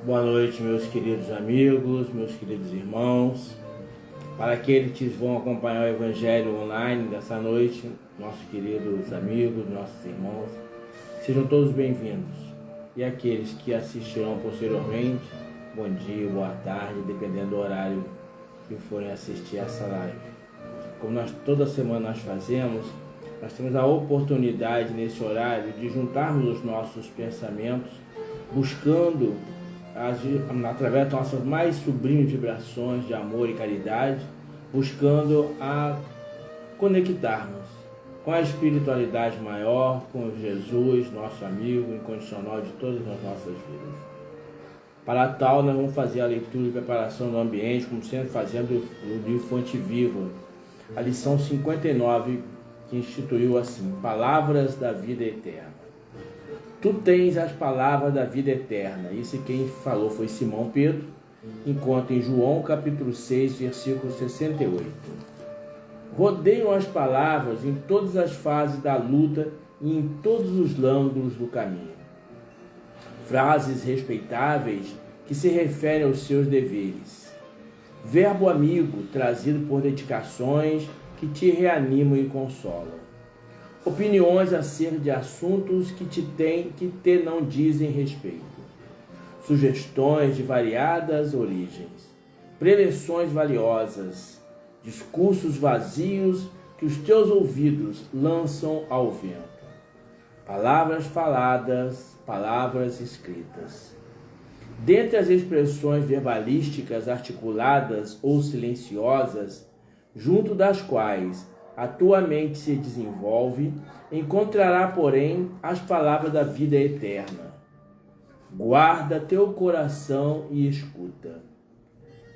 Boa noite, meus queridos amigos, meus queridos irmãos. Para aqueles que vão acompanhar o Evangelho online dessa noite, nossos queridos amigos, nossos irmãos, sejam todos bem-vindos. E aqueles que assistirão posteriormente, bom dia, boa tarde, dependendo do horário que forem assistir essa live. Como toda semana nós fazemos, nós temos a oportunidade nesse horário de juntarmos os nossos pensamentos, buscando através das nossas mais sublimes vibrações de amor e caridade, buscando a conectarmos com a espiritualidade maior, com Jesus, nosso amigo incondicional de todas as nossas vidas. Para tal, nós vamos fazer a leitura e preparação do ambiente, como sempre fazendo o livro Fonte Viva, a lição 59, que instituiu assim: Palavras da Vida Eterna. Tu tens as palavras da vida eterna. Isso quem falou foi Simão Pedro, enquanto em João capítulo 6, versículo 68. Rodeiam as palavras em todas as fases da luta e em todos os ângulos do caminho. Frases respeitáveis que se referem aos seus deveres. Verbo amigo trazido por dedicações que te reanimam e consolam. Opiniões acerca de assuntos que te não dizem respeito. Sugestões de variadas origens. Preleções valiosas. Discursos vazios que os teus ouvidos lançam ao vento. Palavras faladas, palavras escritas. Dentre as expressões verbalísticas articuladas ou silenciosas, junto das quais a tua mente se desenvolve, encontrará, porém, as palavras da vida eterna. Guarda teu coração e escuta.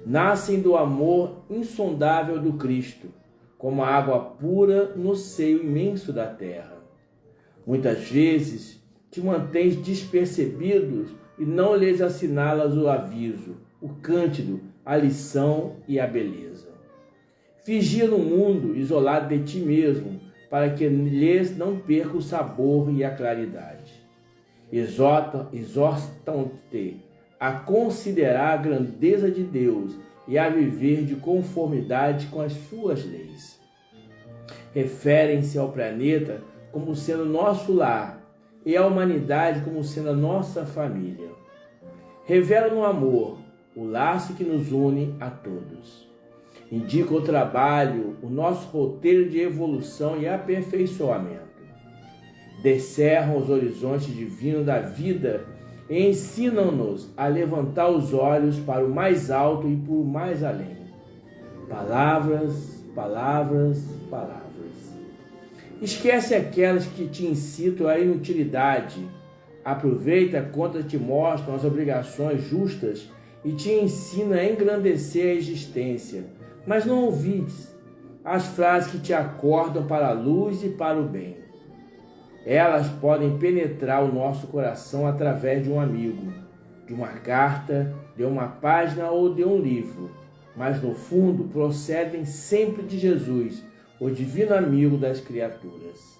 Nascem do amor insondável do Cristo, como a água pura no seio imenso da terra. Muitas vezes te mantens despercebidos e não lhes assinalas o aviso, o cântido, a lição e a beleza. Vigia no mundo, isolado de ti mesmo, para que lhes não perca o sabor e a claridade. Exortam-te a considerar a grandeza de Deus e a viver de conformidade com as suas leis. Referem-se ao planeta como sendo nosso lar e à humanidade como sendo a nossa família. Revela no amor o laço que nos une a todos. Indica o trabalho, o nosso roteiro de evolução e aperfeiçoamento. Descerram os horizontes divinos da vida e ensinam-nos a levantar os olhos para o mais alto e por mais além. Palavras, palavras, palavras. Esquece aquelas que te incitam à inutilidade. Aproveita quando te mostram as obrigações justas e te ensina a engrandecer a existência. Mas não ouvides as frases que te acordam para a luz e para o bem. Elas podem penetrar o nosso coração através de um amigo, de uma carta, de uma página ou de um livro, mas no fundo procedem sempre de Jesus, o divino amigo das criaturas.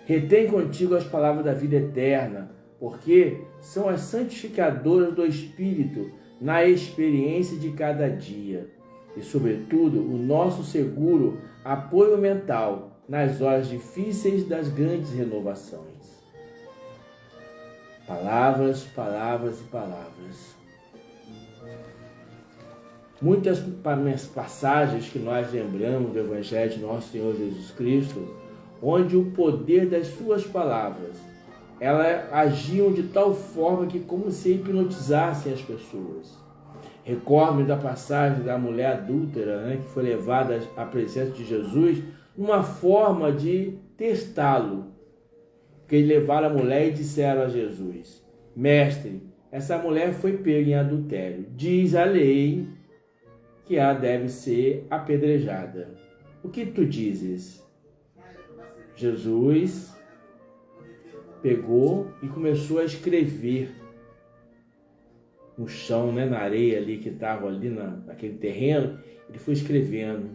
Retém contigo as palavras da vida eterna, porque são as santificadoras do Espírito na experiência de cada dia. E, sobretudo, o nosso seguro apoio mental nas horas difíceis das grandes renovações. Palavras, palavras e palavras. Muitas passagens que nós lembramos do Evangelho de nosso Senhor Jesus Cristo, onde o poder das suas palavras, elas agiam de tal forma que como se hipnotizassem as pessoas. Recordo-me da passagem da mulher adúltera, que foi levada à presença de Jesus numa forma de testá-lo. Porque levaram a mulher e disseram a Jesus: Mestre, essa mulher foi pega em adultério. Diz a lei que ela deve ser apedrejada. O que tu dizes? Jesus pegou e começou a escrever no chão, na areia ali que estava ali naquele terreno. Ele foi escrevendo.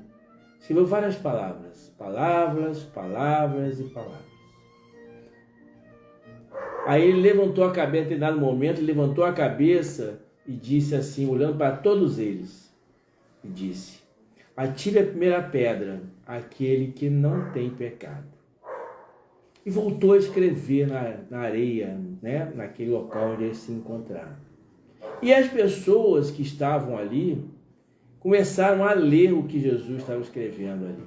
Escreveu várias palavras. Palavras, palavras e palavras. Aí ele levantou a cabeça, em dado momento, ele levantou a cabeça e disse assim, olhando para todos eles, e disse: atire a primeira pedra, aquele que não tem pecado. E voltou a escrever na areia, né, naquele local onde eles se encontraram. E as pessoas que estavam ali começaram a ler o que Jesus estava escrevendo ali.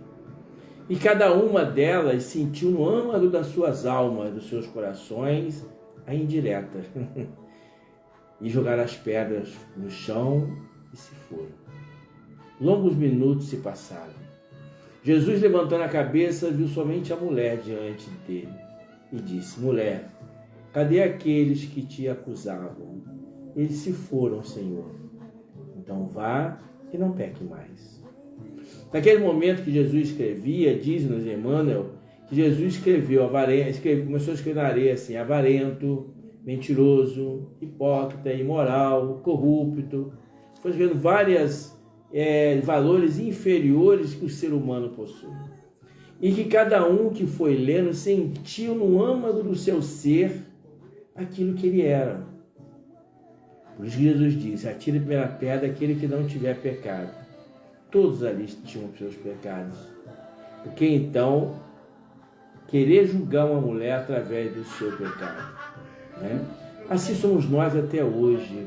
E cada uma delas sentiu no âmago das suas almas, dos seus corações, a indireta. E jogaram as pedras no chão e se foram. Longos minutos se passaram. Jesus, levantando a cabeça, viu somente a mulher diante dele e disse: mulher, cadê aqueles que te acusavam? Eles se foram, Senhor. Então vá e não peque mais. Naquele momento que Jesus escrevia, diz-nos Emmanuel, que Jesus começou a escrever na areia assim: avarento, mentiroso, hipócrita, imoral, corrupto. Foi escrevendo vários valores inferiores que o ser humano possui. E que cada um que foi lendo sentiu no âmago do seu ser aquilo que ele era. Por isso que Jesus disse: atire a primeira pedra aquele que não tiver pecado. Todos ali tinham os seus pecados. Por que então querer julgar uma mulher através do seu pecado? Né? Assim somos nós até hoje.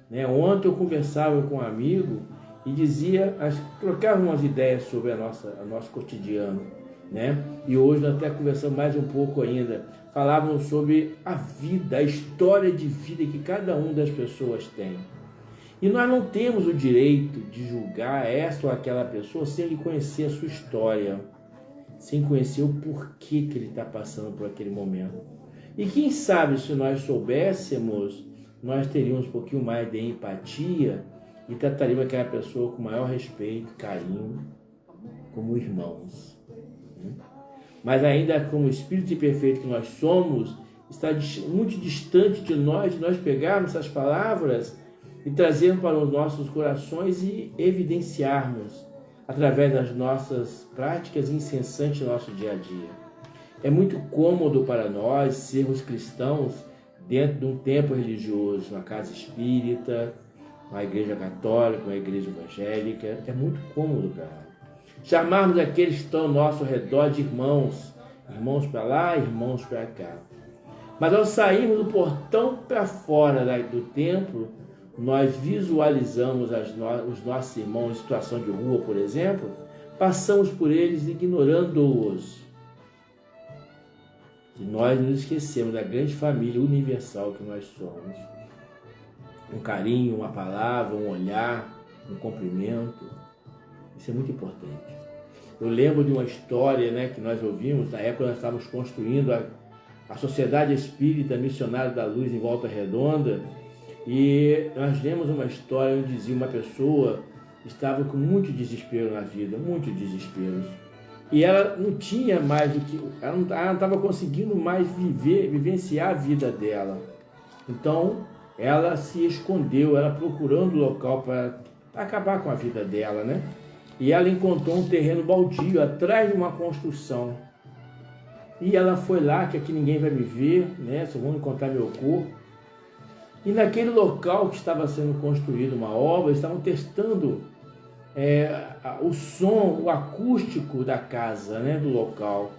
Né? Ontem eu conversava com um amigo e trocava umas ideias sobre o nosso cotidiano. Né? E hoje nós até conversamos mais um pouco ainda. Falávamos sobre a vida, a história de vida que cada uma das pessoas tem. E nós não temos o direito de julgar essa ou aquela pessoa sem ele conhecer a sua história, sem conhecer o porquê que ele está passando por aquele momento. E quem sabe, se nós soubéssemos, nós teríamos um pouquinho mais de empatia e trataríamos aquela pessoa com maior respeito, carinho, como irmãos. Mas ainda como espírito imperfeito que nós somos, está muito distante de nós pegarmos essas palavras e trazermos para os nossos corações e evidenciarmos através das nossas práticas incessantes no nosso dia a dia. É muito cômodo para nós sermos cristãos dentro de um templo religioso, uma casa espírita, uma igreja católica, uma igreja evangélica. É muito cômodo para nós. Chamarmos aqueles que estão ao nosso redor de irmãos, irmãos para lá, irmãos para cá. Mas ao sairmos do portão para fora do templo, nós visualizamos os nossos irmãos em situação de rua, por exemplo, passamos por eles ignorando-os. E nós nos esquecemos da grande família universal que nós somos. Um carinho, uma palavra, um olhar, um cumprimento. Isso é muito importante. Eu lembro de uma história, né, que nós ouvimos na época que nós estávamos construindo a Sociedade Espírita Missionária da Luz em Volta Redonda, e nós lemos uma história onde dizia uma pessoa que estava com muito desespero na vida, muito desespero. E ela não tinha mais o que... Ela não estava conseguindo mais vivenciar a vida dela. Então, ela se escondeu, ela procurando local para acabar com a vida dela, né? E ela encontrou um terreno baldio atrás de uma construção. E ela foi lá, que aqui ninguém vai me ver, né? Só vão encontrar meu corpo. E naquele local que estava sendo construída uma obra, eles estavam testando o som, o acústico da casa, né, do local.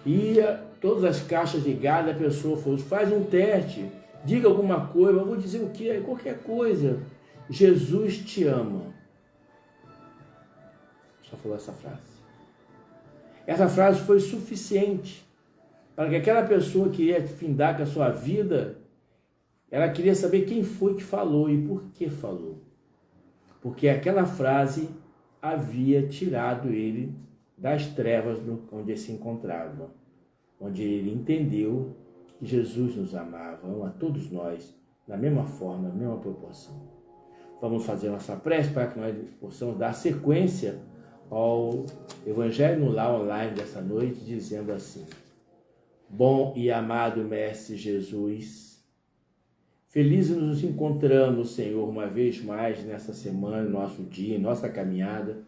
E todas as caixas ligadas, a pessoa falou: faz um teste, diga alguma coisa, eu vou dizer o que, qualquer coisa. Jesus te ama. Só falou essa frase. Essa frase foi suficiente para que aquela pessoa que ia findar com a sua vida, ela queria saber quem foi que falou e por que falou. Porque aquela frase havia tirado ele das trevas onde ele se encontrava, onde ele entendeu que Jesus nos amava, ama todos nós, da mesma forma, na mesma proporção. Vamos fazer nossa prece para que nós possamos dar sequência ao Evangelho no Lar Online dessa noite, dizendo assim: bom e amado Mestre Jesus, felizes nos encontramos, Senhor, uma vez mais nessa semana, nosso dia, nossa caminhada,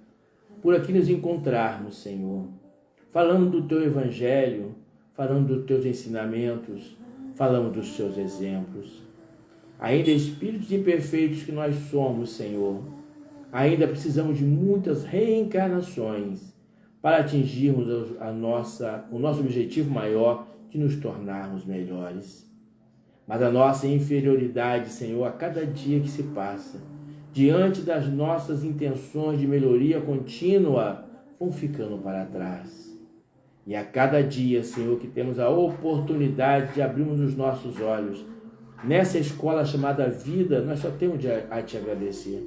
por aqui nos encontrarmos, Senhor, falando do Teu Evangelho, falando dos Teus ensinamentos, falando dos Teus exemplos. ainda espíritos imperfeitos que nós somos, Senhor, ainda precisamos de muitas reencarnações para atingirmos o nosso objetivo maior de nos tornarmos melhores. Mas a nossa inferioridade, Senhor, a cada dia que se passa, diante das nossas intenções de melhoria contínua, vão ficando para trás. E a cada dia, Senhor, que temos a oportunidade de abrirmos os nossos olhos, nessa escola chamada vida, nós só temos a te agradecer.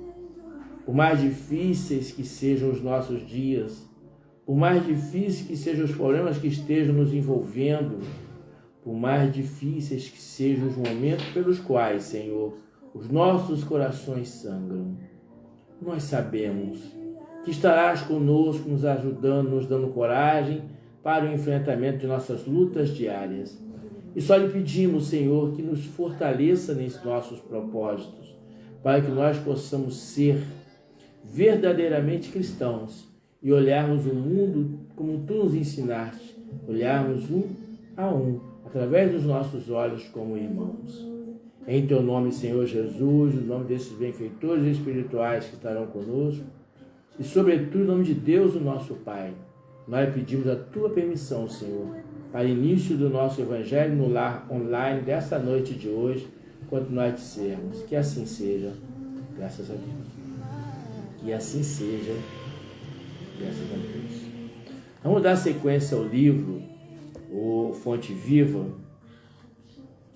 Por mais difíceis que sejam os nossos dias, por mais difíceis que sejam os problemas que estejam nos envolvendo, por mais difíceis que sejam os momentos pelos quais, Senhor, os nossos corações sangram, nós sabemos que estarás conosco, nos ajudando, nos dando coragem para o enfrentamento de nossas lutas diárias. E só lhe pedimos, Senhor, que nos fortaleça nesses nossos propósitos, para que nós possamos ser verdadeiramente cristãos e olharmos o mundo como tu nos ensinaste, olharmos um a um, através dos nossos olhos como irmãos. Em teu nome, Senhor Jesus, no nome desses benfeitores espirituais que estarão conosco, e sobretudo, em nome de Deus, o nosso Pai, nós pedimos a tua permissão, Senhor, para o início do nosso Evangelho no Lar online dessa noite de hoje, quando nós dissermos que assim seja, graças a Deus. Que assim seja, graças a Deus. Vamos dar sequência ao livro, o Fonte Viva.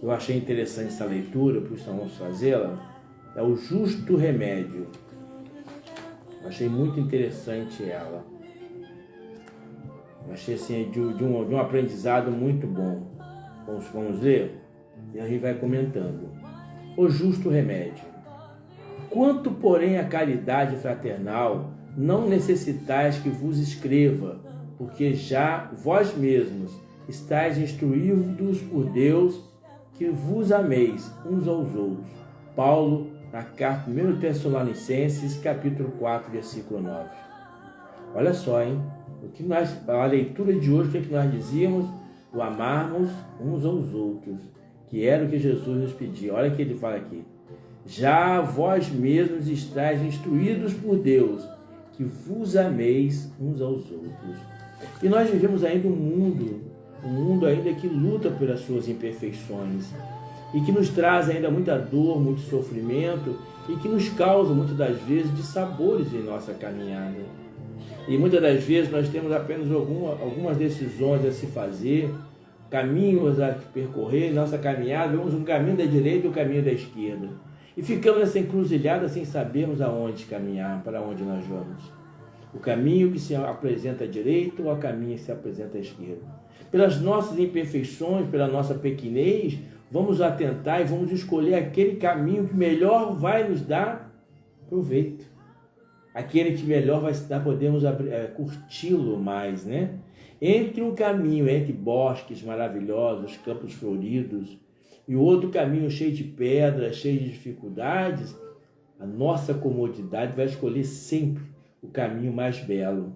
Eu achei interessante essa leitura, por isso vamos fazê-la. É o Justo Remédio. Eu achei muito interessante ela. Eu achei assim, de um aprendizado muito bom. Vamos ler? E a gente vai comentando. O Justo Remédio. Quanto, porém, a caridade fraternal, não necessitais que vos escreva, porque já vós mesmos estáis instruídos por Deus, que vos ameis uns aos outros. Paulo, na carta 1 Tessalonicenses, capítulo 4, versículo 9. Olha só, hein? A leitura de hoje, o que nós dizíamos? Do amarmos uns aos outros, que era o que Jesus nos pedia. Olha o que ele fala aqui. Já vós mesmos estáis instruídos por Deus, que vos ameis uns aos outros. E nós vivemos ainda um mundo ainda que luta pelas suas imperfeições e que nos traz ainda muita dor, muito sofrimento e que nos causa muitas das vezes dissabores em nossa caminhada. E muitas das vezes nós temos apenas algumas decisões a se fazer, caminhos a percorrer em nossa caminhada, vemos um caminho da direita e um caminho da esquerda. E ficamos nessa encruzilhada sem sabermos aonde caminhar, para onde nós vamos. O caminho que se apresenta à direita ou o caminho que se apresenta à esquerda. Pelas nossas imperfeições, pela nossa pequenez, vamos atentar e vamos escolher aquele caminho que melhor vai nos dar proveito. Aquele que melhor vai dar, podemos curti-lo mais, né? Entre um caminho, entre bosques maravilhosos, campos floridos, e outro caminho cheio de pedras, cheio de dificuldades, a nossa comodidade vai escolher sempre o caminho mais belo.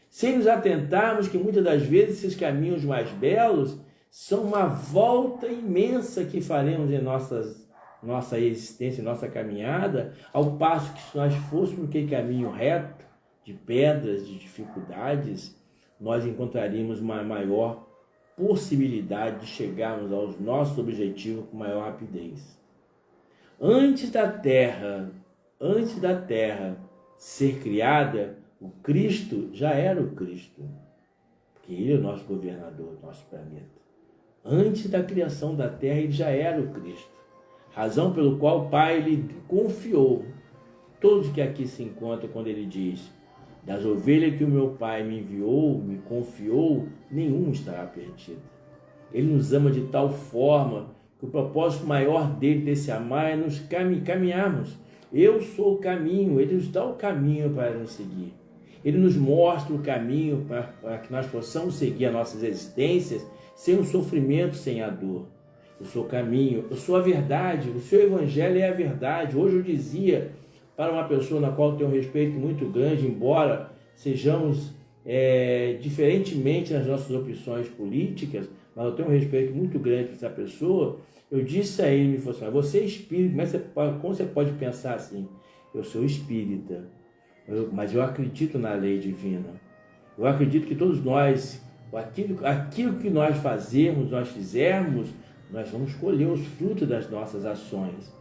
Sem nos atentarmos que muitas das vezes esses caminhos mais belos são uma volta imensa que faremos em nossa existência, nossa caminhada, ao passo que se nós fôssemos aquele caminho reto, de pedras, de dificuldades, nós encontraríamos uma maior possibilidade de chegarmos aos nossos objetivos com maior rapidez. Antes da Terra ser criada, o Cristo já era o Cristo, porque Ele é o nosso governador do nosso planeta. Antes da criação da Terra, Ele já era o Cristo, razão pelo qual o Pai lhe confiou todos que aqui se encontram, quando Ele diz: das ovelhas que o meu Pai me enviou, me confiou, nenhum estará perdido. Ele nos ama de tal forma que o propósito maior dele, desse amar, é nos caminharmos. Eu sou o caminho, Ele nos dá o caminho para nos seguir. Ele nos mostra o caminho para que nós possamos seguir as nossas existências sem o sofrimento, sem a dor. Eu sou o caminho, eu sou a verdade, o seu Evangelho é a verdade. Hoje eu dizia para uma pessoa na qual eu tenho um respeito muito grande, embora sejamos diferentemente nas nossas opções políticas, mas eu tenho um respeito muito grande por essa pessoa. Eu disse a ele, me falou assim, você é espírita, como você pode pensar assim? Eu sou espírita, mas eu acredito na lei divina. Eu acredito que todos nós, aquilo que nós fizermos, nós vamos colher os frutos das nossas ações.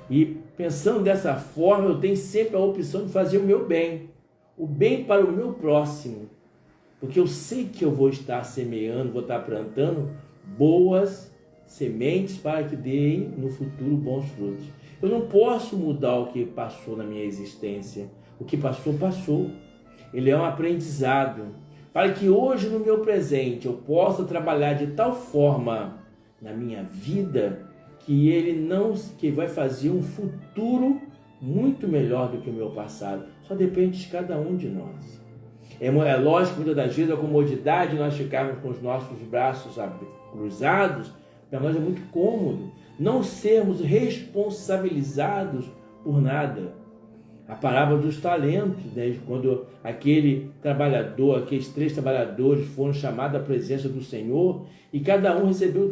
E pensando dessa forma, eu tenho sempre a opção de fazer o meu bem, o bem para o meu próximo, porque eu sei que eu vou estar semeando, vou estar plantando boas sementes para que deem no futuro bons frutos. Eu não posso mudar o que passou na minha existência. O que passou, passou. Ele é um aprendizado. Para que hoje, no meu presente, eu possa trabalhar de tal forma na minha vida que vai fazer um futuro muito melhor do que o meu passado. Só depende de cada um de nós. É lógico que muitas das vezes a comodidade de nós ficarmos com os nossos braços cruzados, para nós é muito cômodo não sermos responsabilizados por nada. A parábola dos talentos, né? Quando aqueles 3 trabalhadores foram chamados à presença do Senhor e cada um recebeu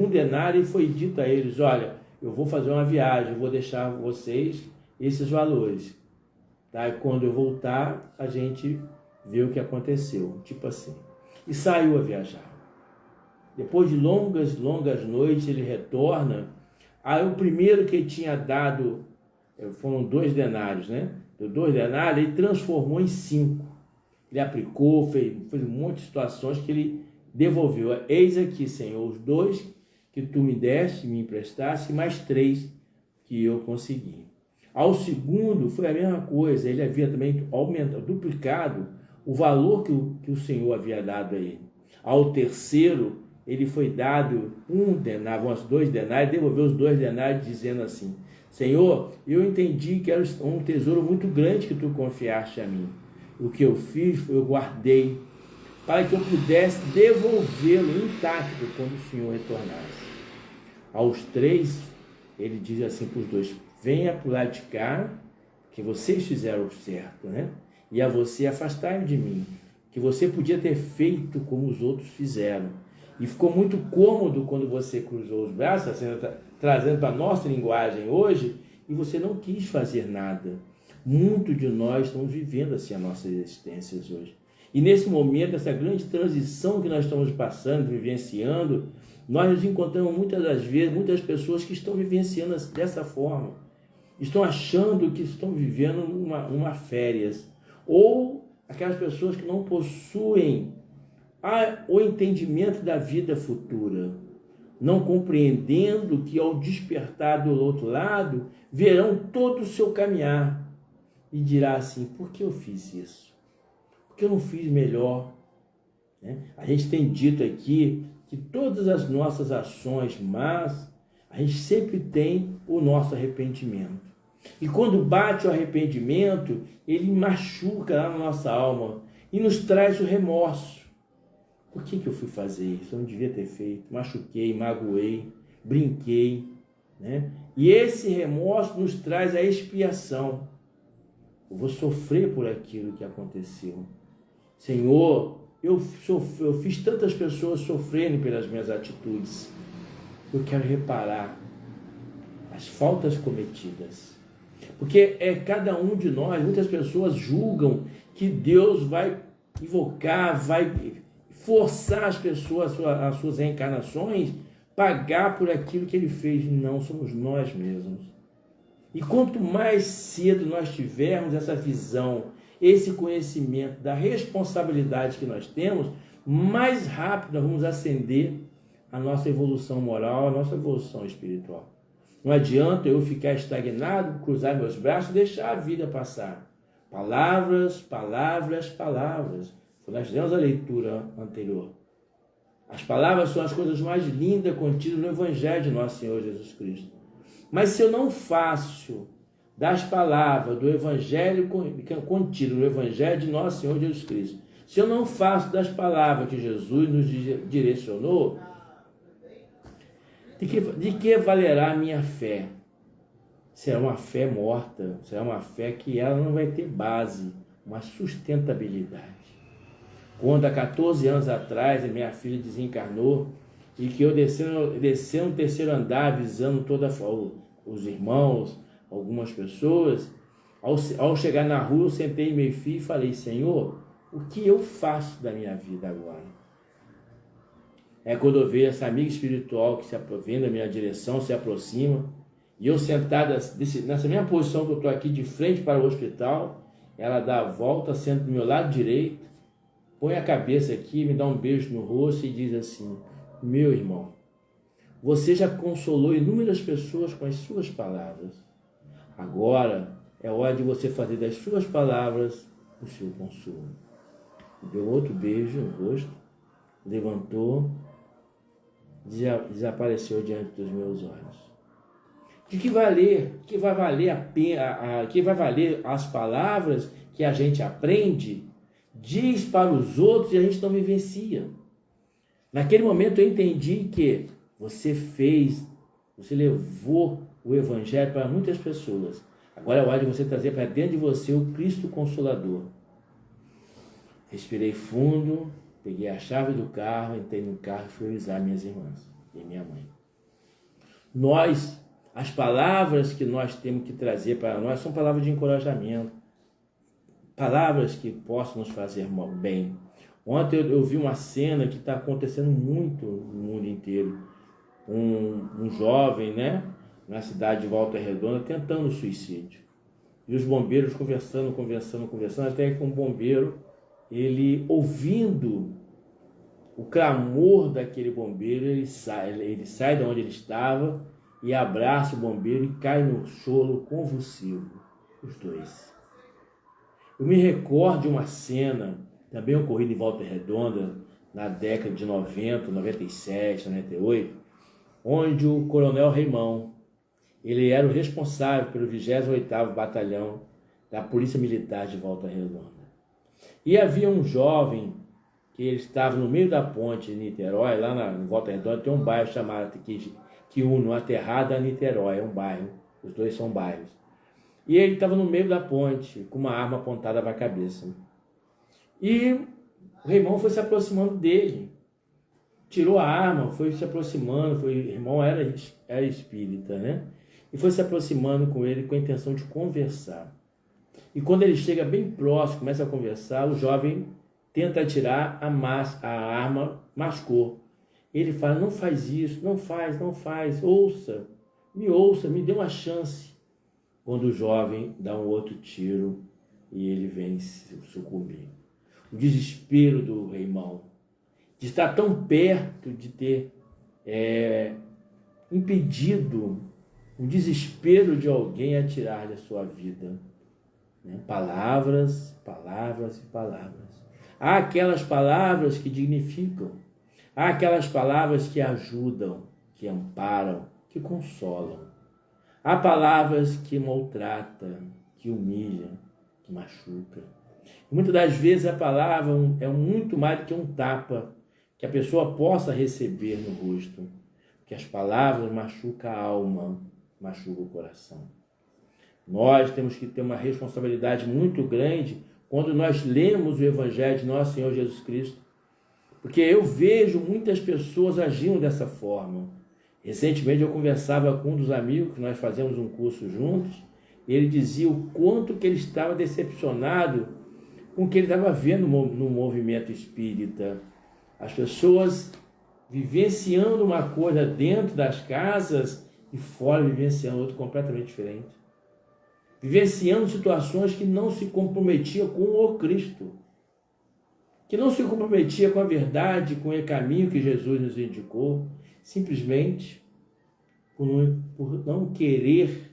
um denário e foi dito a eles, olha, eu vou fazer uma viagem, eu vou deixar vocês esses valores, tá? E quando eu voltar, a gente vê o que aconteceu, tipo assim. E saiu a viajar. Depois de longas noites, ele retorna. Aí o primeiro que ele tinha dado, foram 2 denários, né? Deu 2 denários, ele transformou em 5. Ele aplicou, fez um monte de situações que ele devolveu. Eis aqui, Senhor, os 2 que tu me deste, me emprestaste, e mais 3 que eu consegui. Ao segundo, foi a mesma coisa. Ele havia também duplicado o valor que o Senhor havia dado a ele. Ao terceiro, ele foi dado 1 denário, 2 denários, devolveu os 2 denários, dizendo assim, Senhor, eu entendi que era um tesouro muito grande que tu confiaste a mim. O que eu fiz, eu guardei, para que eu pudesse devolvê-lo intacto quando o Senhor retornasse. Aos 3, ele diz assim para os 2, venha para o lado de cá, que vocês fizeram o certo, né? E a você afastar de mim, que você podia ter feito como os outros fizeram. E ficou muito cômodo quando você cruzou os braços, trazendo para a nossa linguagem hoje, e você não quis fazer nada. Muitos de nós estamos vivendo assim as nossas existências hoje. E nesse momento, essa grande transição que nós estamos passando, vivenciando, nós nos encontramos muitas das vezes, muitas pessoas que estão vivenciando dessa forma. Estão achando que estão vivendo uma férias. Ou aquelas pessoas que não possuem o entendimento da vida futura, não compreendendo que ao despertar do outro lado, verão todo o seu caminhar e dirá assim, por que eu fiz isso? Por que eu não fiz melhor? Né? A gente tem dito aqui que todas as nossas ações más, a gente sempre tem o nosso arrependimento. E quando bate o arrependimento, ele machuca lá na nossa alma e nos traz o remorso. Por que eu fui fazer isso? Eu não devia ter feito. Machuquei, magoei, brinquei, né? E esse remorso nos traz a expiação. Eu vou sofrer por aquilo que aconteceu. Senhor, eu fiz tantas pessoas sofrerem pelas minhas atitudes. Eu quero reparar as faltas cometidas. Porque cada um de nós, muitas pessoas julgam que Deus vai invocar, vai forçar as pessoas, as suas reencarnações, pagar por aquilo que ele fez. Não, somos nós mesmos. E quanto mais cedo nós tivermos essa visão, esse conhecimento da responsabilidade que nós temos, mais rápido nós vamos ascender a nossa evolução moral, a nossa evolução espiritual. Não adianta eu ficar estagnado, cruzar meus braços e deixar a vida passar. Palavras, palavras, palavras. Nós fizemos a leitura anterior. As palavras são as coisas mais lindas contidas no Evangelho de nosso Senhor Jesus Cristo. Mas se eu não faço das palavras do Evangelho contido no Evangelho de nosso Senhor Jesus Cristo, se eu não faço das palavras que Jesus nos direcionou, de que valerá a minha fé? Será uma fé morta, será uma fé que ela não vai ter base, uma sustentabilidade. Quando há 14 anos atrás a minha filha desencarnou, e que eu descendo o terceiro andar, avisando os irmãos, algumas pessoas, ao chegar na rua, eu sentei em meu filho e falei: Senhor, o que eu faço da minha vida agora? É quando eu vejo essa amiga espiritual que vem na minha direção, se aproxima, e eu sentado nessa mesma posição que eu estou aqui, de frente para o hospital, ela dá a volta, senta do meu lado direito, põe a cabeça aqui, me dá um beijo no rosto e diz assim: meu irmão, você já consolou inúmeras pessoas com as suas palavras. Agora é hora de você fazer das suas palavras o seu consolo. Deu outro beijo no rosto, levantou, desapareceu diante dos meus olhos. De que vai valer a pena, que vai valer as palavras que a gente aprende, diz para os outros e a gente não vivencia. Naquele momento eu entendi que você levou o Evangelho para muitas pessoas. Agora é hora de você trazer para dentro de você o Cristo Consolador. Respirei fundo, peguei a chave do carro, entrei no carro e fui avisar minhas irmãs e minha mãe. As palavras que nós temos que trazer para nós são palavras de encorajamento, palavras que possam nos fazer bem. Ontem eu vi uma cena que está acontecendo muito no mundo inteiro. Um jovem, né, na cidade de Volta Redonda, tentando suicídio. E os bombeiros conversando, até que um bombeiro, ele ouvindo o clamor daquele bombeiro, ele sai de onde ele estava e abraça o bombeiro e cai no choro convulsivo, os dois. Eu me recordo de uma cena, também ocorrida em Volta Redonda, na década de 90, 97, 98, onde o coronel Reimão, ele era o responsável pelo 28º Batalhão da Polícia Militar de Volta Redonda. E havia um jovem que ele estava no meio da ponte de Niterói, lá em Volta Redonda tem um bairro chamado que une a Aterrada a Niterói, é um bairro, os dois são bairros. E ele estava no meio da ponte, com uma arma apontada para a cabeça. E o Reimão foi se aproximando dele, tirou a arma, foi se aproximando, o irmão era espírita, né? E foi se aproximando com ele com a intenção de conversar. E quando ele chega bem próximo, começa a conversar, o jovem tenta atirar a arma, mascou. Ele fala: não faz isso, não faz, ouça, me dê uma chance. Quando o jovem dá um outro tiro e ele vem sucumbir. O desespero do Reimão, de estar tão perto de ter impedido o desespero de alguém a tirar da sua vida. Né? Palavras, palavras e palavras. Há aquelas palavras que dignificam, há aquelas palavras que ajudam, que amparam, que consolam. Há palavras que maltratam, que humilham, que machucam. E muitas das vezes a palavra é muito mais do que um tapa que a pessoa possa receber no rosto. Porque as palavras machucam a alma, machucam o coração. Nós temos que ter uma responsabilidade muito grande quando nós lemos o Evangelho de nosso Senhor Jesus Cristo. Porque eu vejo muitas pessoas agindo dessa forma. Recentemente eu conversava com um dos amigos, que nós fazemos um curso juntos, e ele dizia o quanto que ele estava decepcionado com o que ele estava vendo no movimento espírita. As pessoas vivenciando uma coisa dentro das casas e fora vivenciando outra completamente diferente. Vivenciando situações que não se comprometiam com o Cristo, que não se comprometia com a verdade, com o caminho que Jesus nos indicou, simplesmente por não querer,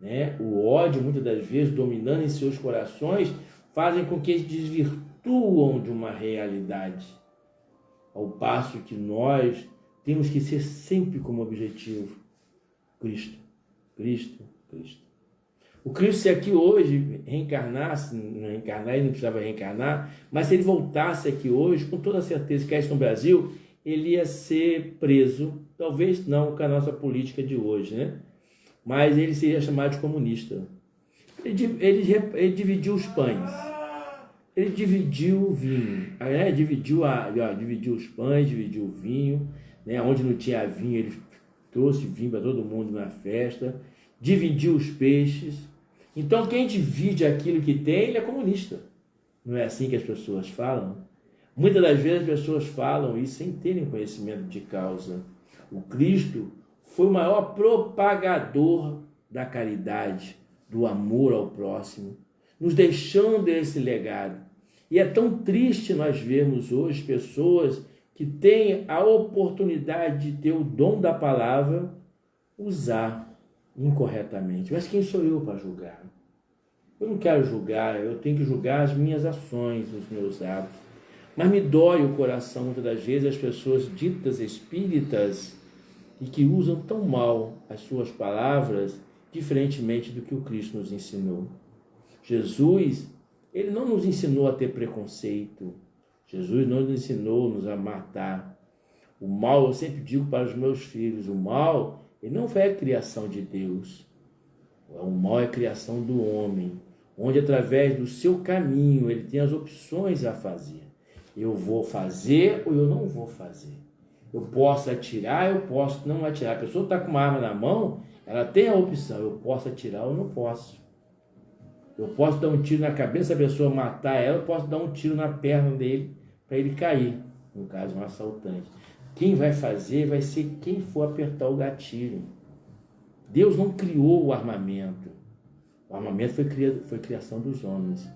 né? O ódio, muitas das vezes, dominando em seus corações, fazem com que eles desvirtuam de uma realidade, ao passo que nós temos que ser sempre como objetivo Cristo, Cristo, Cristo. O Cristo, se aqui hoje reencarnasse, não reencarnar, ele não precisava reencarnar, mas se ele voltasse aqui hoje, com toda certeza que no Brasil, ele ia ser preso, talvez não com a nossa política de hoje, né? Mas ele seria chamado de comunista. Ele dividiu os pães, ele dividiu o vinho, dividiu os pães, dividiu o vinho, né? Onde não tinha vinho, ele trouxe vinho para todo mundo na festa, dividiu os peixes. Então, quem divide aquilo que tem, ele é comunista. Não é assim que as pessoas falam? Muitas das vezes as pessoas falam isso sem terem conhecimento de causa. O Cristo foi o maior propagador da caridade, do amor ao próximo, nos deixando esse legado. E é tão triste nós vermos hoje pessoas que têm a oportunidade de ter o dom da palavra, usar incorretamente. Mas quem sou eu para julgar? Eu não quero julgar, eu tenho que julgar as minhas ações, os meus atos. Mas me dói o coração, muitas das vezes, as pessoas ditas espíritas e que usam tão mal as suas palavras, diferentemente do que o Cristo nos ensinou. Jesus, ele não nos ensinou a ter preconceito. Jesus não nos ensinou a matar. O mal, eu sempre digo para os meus filhos, o mal, ele não é a criação de Deus. O mal é a criação do homem, onde através do seu caminho ele tem as opções a fazer. Eu vou fazer ou eu não vou fazer. Eu posso atirar, eu posso não atirar. A pessoa está com uma arma na mão, ela tem a opção, eu posso atirar ou não posso. Eu posso dar um tiro na cabeça da pessoa, matar ela, eu posso dar um tiro na perna dele para ele cair, no caso, um assaltante. Quem vai fazer vai ser quem for apertar o gatilho. Deus não criou o armamento. O armamento foi criação dos homens.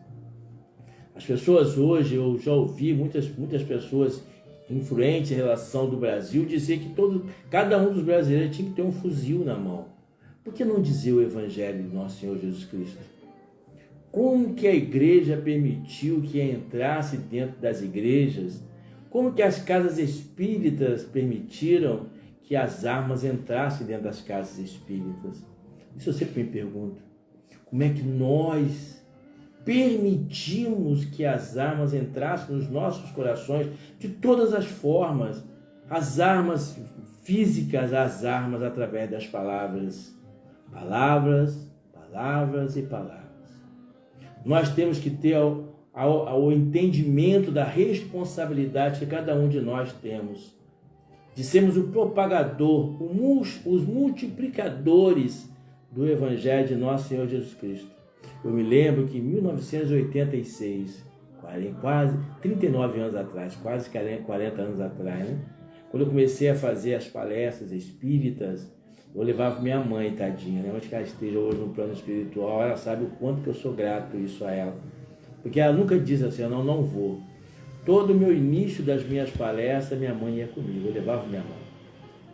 As pessoas hoje, eu já ouvi muitas pessoas influentes em relação do Brasil dizer que cada um dos brasileiros tinha que ter um fuzil na mão. Por que não dizer o Evangelho de nosso Senhor Jesus Cristo? Como que a igreja permitiu que entrasse dentro das igrejas? Como que as casas espíritas permitiram que as armas entrassem dentro das casas espíritas? Isso eu sempre me pergunto. Como é que nós permitimos que as armas entrassem nos nossos corações de todas as formas? As armas físicas, as armas através das palavras. Palavras, palavras e palavras. Nós temos que ter o entendimento da responsabilidade que cada um de nós temos, de sermos o propagador, os multiplicadores do Evangelho de nosso Senhor Jesus Cristo. Eu me lembro que em 1986, quase 39 anos atrás, quase 40 anos atrás, né? Quando eu comecei a fazer as palestras espíritas, eu levava minha mãe, tadinha, né? Onde que ela esteja hoje no plano espiritual, ela sabe o quanto que eu sou grato por isso a ela. Porque ela nunca diz assim, eu não vou. Todo o meu início das minhas palestras, minha mãe ia comigo, eu levava minha mãe.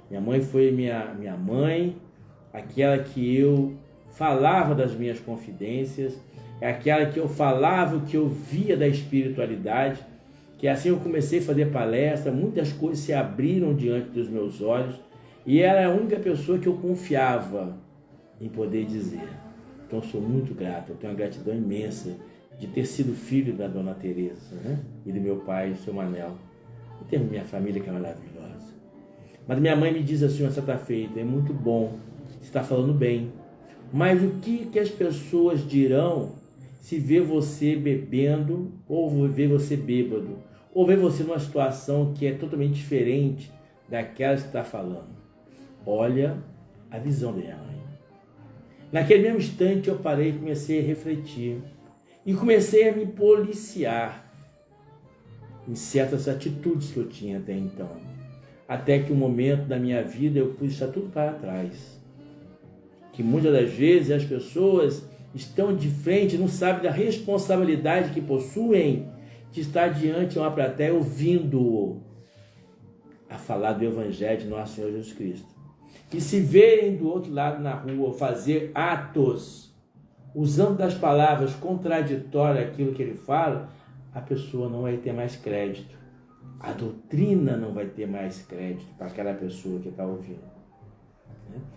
Minha mãe foi minha mãe, aquela que eu falava das minhas confidências, é aquela que eu falava o que eu via da espiritualidade, que assim eu comecei a fazer palestra, muitas coisas se abriram diante dos meus olhos, e ela é a única pessoa que eu confiava em poder dizer. Então eu sou muito grato, eu tenho uma gratidão imensa de ter sido filho da Dona Teresa, né? E do meu pai, o seu Manel. Eu tenho minha família que é maravilhosa. Mas minha mãe me diz assim, uma certa feita, é muito bom, você está falando bem, mas o que as pessoas dirão se ver você bebendo, ou ver você bêbado, ou ver você numa situação que é totalmente diferente daquela que você está falando? Olha a visão da minha mãe. Naquele mesmo instante eu parei e comecei a refletir. E comecei a me policiar em certas atitudes que eu tinha até então. Até que um momento da minha vida eu pus isso tudo para trás. Que muitas das vezes as pessoas estão de frente, não sabem da responsabilidade que possuem de estar diante de uma plateia ouvindo a falar do Evangelho de nosso Senhor Jesus Cristo. E se verem do outro lado na rua fazer atos usando das palavras contraditórias aquilo que ele fala, a pessoa não vai ter mais crédito. A doutrina não vai ter mais crédito para aquela pessoa que está ouvindo.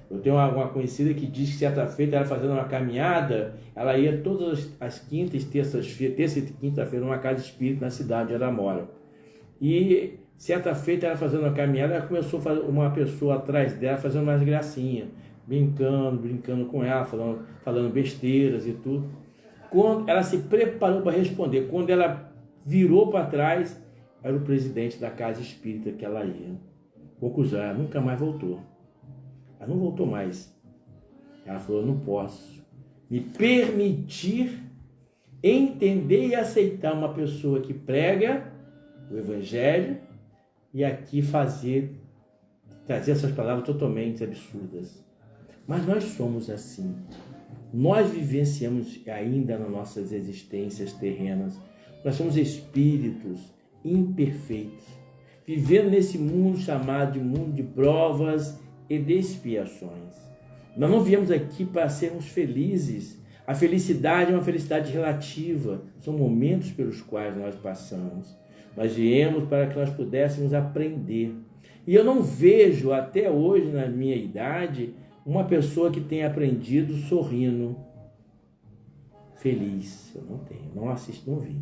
Eu tenho uma conhecida que diz que certa feita ela fazendo uma caminhada, ela ia todas as quintas, terça e quinta-feira numa casa espírita na cidade onde ela mora. E certa feita ela fazendo uma caminhada, ela começou a fazer uma pessoa atrás dela fazendo umas gracinhas, brincando com ela, falando besteiras e tudo. Quando ela se preparou para responder, quando ela virou para trás, era o presidente da casa espírita que ela ia. Conclusão, ela nunca mais voltou. Ela não voltou mais. Ela falou, eu não posso me permitir entender e aceitar uma pessoa que prega o Evangelho e aqui trazer essas palavras totalmente absurdas. Mas nós somos assim. Nós vivenciamos ainda nas nossas existências terrenas. Nós somos espíritos imperfeitos, vivendo nesse mundo chamado de mundo de provas e de expiações. Nós não viemos aqui para sermos felizes. A felicidade é uma felicidade relativa. São momentos pelos quais nós passamos. Nós viemos para que nós pudéssemos aprender. E eu não vejo até hoje, na minha idade, uma pessoa que tenha aprendido sorrindo, feliz. Eu não tenho, não assisto, não vi.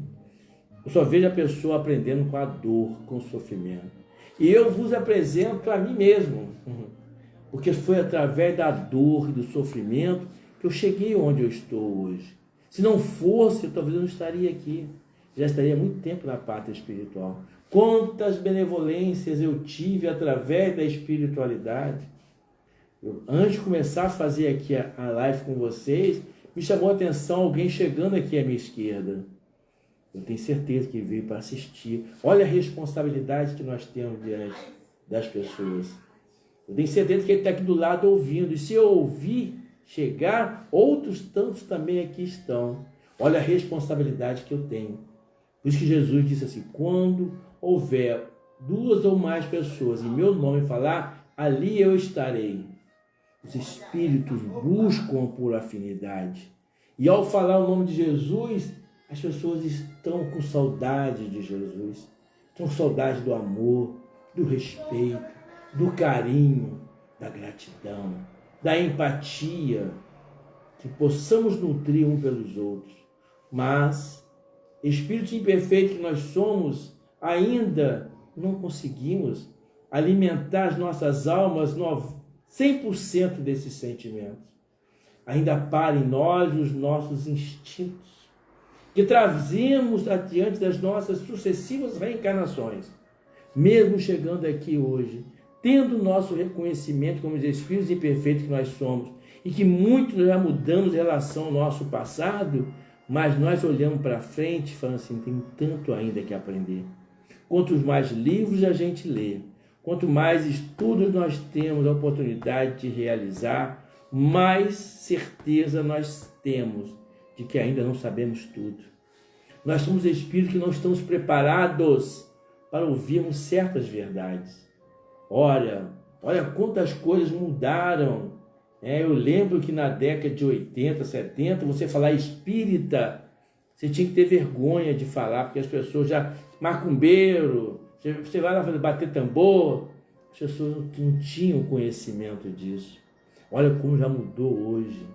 Eu só vejo a pessoa aprendendo com a dor, com o sofrimento. E eu vos apresento a mim mesmo, porque foi através da dor e do sofrimento que eu cheguei onde eu estou hoje. Se não fosse, talvez eu não estaria aqui. Já estaria há muito tempo na pátria espiritual. Quantas benevolências eu tive através da espiritualidade. Antes de começar a fazer aqui a live com vocês, me chamou a atenção alguém chegando aqui à minha esquerda. Eu tenho certeza que veio para assistir. Olha a responsabilidade que nós temos diante das pessoas. Eu tenho certeza que ele está aqui do lado ouvindo. E se eu ouvir chegar, outros tantos também aqui estão. Olha a responsabilidade que eu tenho. Por isso que Jesus disse assim, quando houver 2 ou mais pessoas em meu nome falar, ali eu estarei. Os espíritos buscam por afinidade. E ao falar o nome de Jesus, as pessoas estão com saudade de Jesus. Estão com saudade do amor, do respeito, do carinho, da gratidão, da empatia, que possamos nutrir um pelos outros. Mas, espírito imperfeito que nós somos, ainda não conseguimos alimentar as nossas almas 100% desses sentimentos. Ainda para em nós os nossos instintos, que trazemos adiante das nossas sucessivas reencarnações, mesmo chegando aqui hoje, tendo o nosso reconhecimento como os espíritos imperfeitos que nós somos, e que muito já mudamos em relação ao nosso passado, mas nós olhamos para frente e falamos assim, tem tanto ainda que aprender. Quanto mais livros a gente lê, quanto mais estudos nós temos a oportunidade de realizar, mais certeza nós temos de que ainda não sabemos tudo. Nós somos espíritos que não estamos preparados para ouvirmos certas verdades. Olha quantas coisas mudaram. Eu lembro que na década de 80, 70, você falar espírita, você tinha que ter vergonha de falar, porque as pessoas já, macumbeiro, você vai lá bater tambor, as pessoas não tinham conhecimento disso. Olha como já mudou hoje.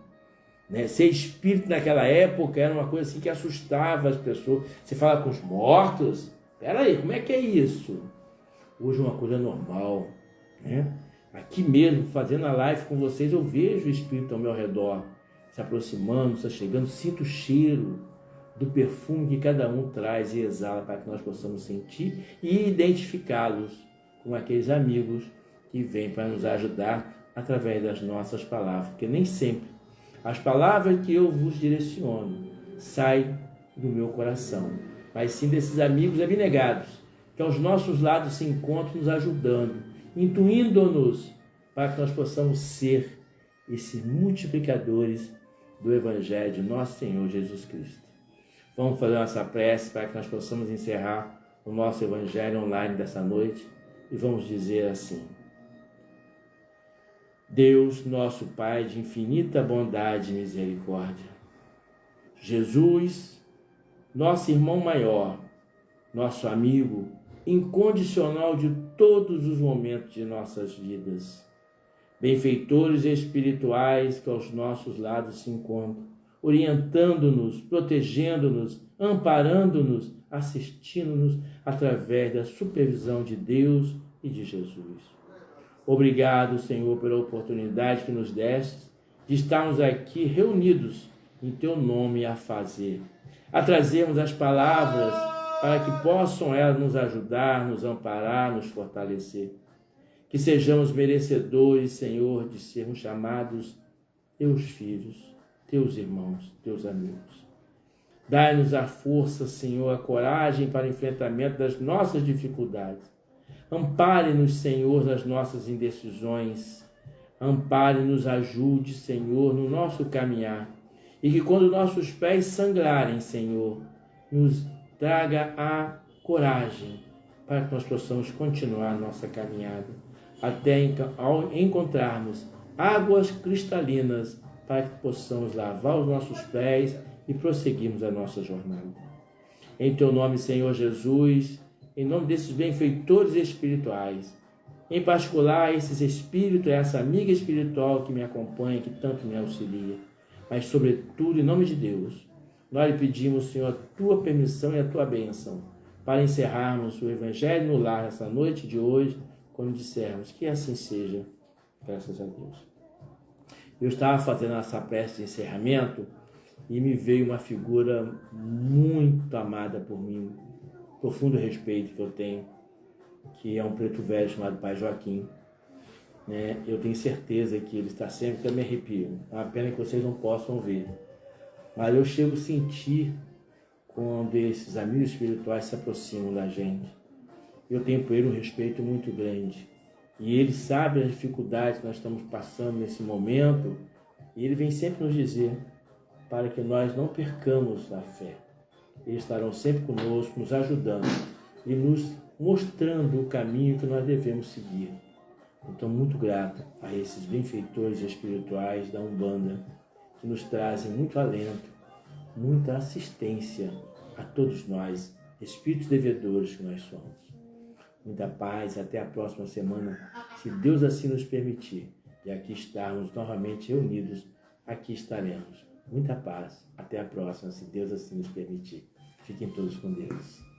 Ser espírito naquela época era uma coisa assim que assustava as pessoas. Você fala com os mortos? Peraí, como é que é isso? Hoje é uma coisa normal, Aqui mesmo, fazendo a live com vocês, eu vejo o espírito ao meu redor, se aproximando, se chegando, sinto o cheiro do perfume que cada um traz e exala para que nós possamos sentir e identificá-los com aqueles amigos que vêm para nos ajudar através das nossas palavras, porque nem sempre as palavras que eu vos direciono saem do meu coração, mas sim desses amigos abnegados, que aos nossos lados se encontram nos ajudando, intuindo-nos para que nós possamos ser esses multiplicadores do Evangelho de nosso Senhor Jesus Cristo. Vamos fazer nossa prece para que nós possamos encerrar o nosso Evangelho online dessa noite e vamos dizer assim: Deus, nosso Pai de infinita bondade e misericórdia, Jesus, nosso irmão maior, nosso amigo incondicional de todos os momentos de nossas vidas, benfeitores espirituais que aos nossos lados se encontram, orientando-nos, protegendo-nos, amparando-nos, assistindo-nos através da supervisão de Deus e de Jesus. Obrigado, Senhor, pela oportunidade que nos deste de estarmos aqui reunidos em Teu nome a trazermos as palavras para que possam elas nos ajudar, nos amparar, nos fortalecer. que sejamos merecedores, Senhor, de sermos chamados teus filhos, teus irmãos, teus amigos. Dai-nos a força, Senhor, a coragem para o enfrentamento das nossas dificuldades. Ampare-nos, Senhor, nas nossas indecisões. Ampare-nos, ajude, Senhor, no nosso caminhar. E que quando nossos pés sangrarem, Senhor, nos traga a coragem para que nós possamos continuar a nossa caminhada, até ao encontrarmos águas cristalinas para que possamos lavar os nossos pés e prosseguirmos a nossa jornada. Em Teu nome, Senhor Jesus, em nome desses benfeitores espirituais, em particular esses espíritos, essa amiga espiritual que me acompanha, que tanto me auxilia, mas sobretudo, em nome de Deus, nós lhe pedimos, Senhor, a Tua permissão e a Tua bênção para encerrarmos o Evangelho no Lar essa noite de hoje, quando dissermos que assim seja, graças a Deus. Eu estava fazendo essa prece de encerramento e me veio uma figura muito amada por mim, profundo respeito que eu tenho, que é um preto velho chamado Pai Joaquim. Eu tenho certeza que ele está sempre, que eu me arrepio. É uma pena que vocês não possam ver. Mas eu chego a sentir quando esses amigos espirituais se aproximam da gente. Eu tenho por ele um respeito muito grande. E ele sabe as dificuldades que nós estamos passando nesse momento. E ele vem sempre nos dizer para que nós não percamos a fé. Eles estarão sempre conosco, nos ajudando e nos mostrando o caminho que nós devemos seguir. Então, muito grato a esses benfeitores espirituais da Umbanda, que nos trazem muito alento, muita assistência a todos nós, espíritos devedores que nós somos. Muita paz, até a próxima semana, se Deus assim nos permitir. E aqui estarmos novamente reunidos, aqui estaremos. Muita paz, até a próxima, se Deus assim nos permitir. Fiquem todos com Deus.